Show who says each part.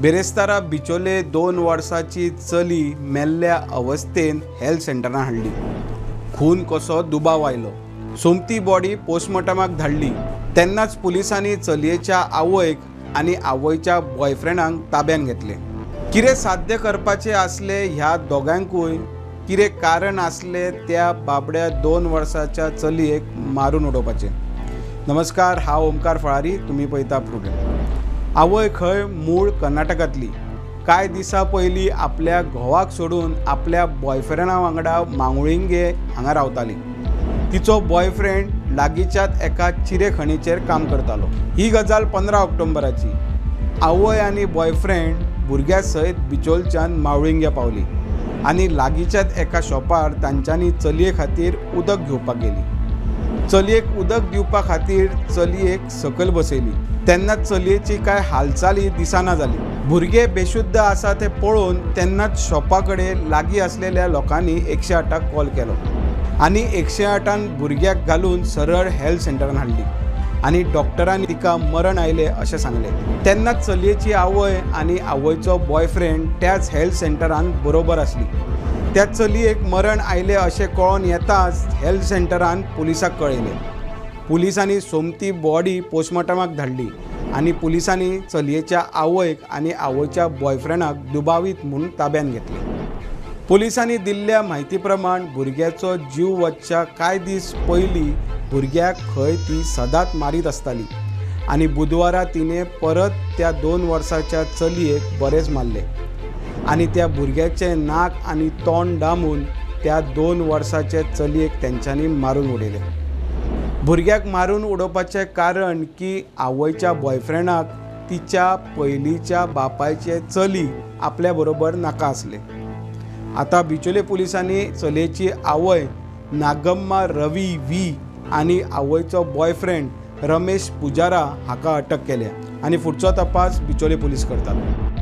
Speaker 1: बेरेस्तारा बिचोले 2 वर्साची चली मेल्ल्या अवस्थेन हेल्थ सेंटरान हाडली। खून कसो दुबाव आयलो। सोमती बॉडी पोस्टमॉर्टमाक धाडली तेन्नाच पुलिसांनी चलयेच्या आवयक आनी आवयच्या बॉयफ्रेंडांक ताब्यात घेतले। कितें साध्य करपाचे आसले ह्या दोगांकूय कितें कारण आसले त्या बाबड्या 2 वर्साच्या चलयेक मारून उडोवपाचे। नमस्कार, हांव ओमकार फळारी, तुमी पळयता प्रोग्राम। आवय खंय मूळ कर्नाटकांतली। कांय दिसा पयलीं आपल्या घोवाक सोडून आपल्या बॉयफ्रेंडा वांगडा मांगुळिंगे हांगा रावताली। तिचो बॉयफ्रेंड लागींच्याच एका चिरेखणीचेर काम करतालो। ही गजाल 15 ऑक्टोबराची। आवय आनी बॉयफ्रेंड भुरग्या सयत बिचोलच्यान मावळिंगे पावली आनी लागींच्याच एका शॉपार तांच्यांनी चलये खातीर उदक घेवपाक गेली। चलयेक उदक दिवपा खातीर चलयेक सकयल बसयली तेन्नाच चलयेची काय हालचाली दिसना जाली। भुरगे बेशुद्ध आसा ते पळोवन तेन्नाच शॉपा कडेन लागीं आसलेल्या लोकांनी 108क कॉल केलो आनी 108न भुरग्याक घालून सरळ हेल्थ सेंटरान हाडली आनी डॉक्टरांनी तिका मरण आयले अशें सांगले। तेन्नाच चलयेची आवय आनी आवयचो बॉयफ्रेंड त्याच हेल्थ सेंटरान बरोबर आसली। त्या चलयेक मरण आयले अशें कळोन येताच हेल्थ सेंटरान पुलिसाक कळयले। पुलिसांनी सोमती बॉडी पोस्टमॉर्टमाक धाडली आनी पुलिसांनी चलयेच्या आवयक आनी आवयच्या बॉयफ्रेंडाक दुबावीत म्हूण ताब्यात घेतले। पुलिसांनी दिल्ल्या म्हायती प्रमाण भुरग्याचो जीव वचच्या कांय दीस पयलीं भुरग्याक खंय ती सदांच मारीत आसताली आनी बुधवारा तिने परत त्या 2 वर्साच्या चलयेक बरेच मारले आनी त्या भुरग्याचे नाक आनी तोंड दामून त्या 2 वर्साचे चलयेक तेंच्यांनी मारून उडयले। भुरग्याक मारून उडोवपाचें कारण की आवयच्या बॉयफ्रेंडाक तिच्या पयलींच्या बापायचे चली आपल्या बरोबर नाका आसले। आतां बिचोले पुलिसांनी चलयेची आवय नागम्मा रवी व्ही आनी आवयचो बॉयफ्रेंड रमेश पुजारा हाका अटक केल्या आनी फुडचो तपास बिचोले पुलीस करतात।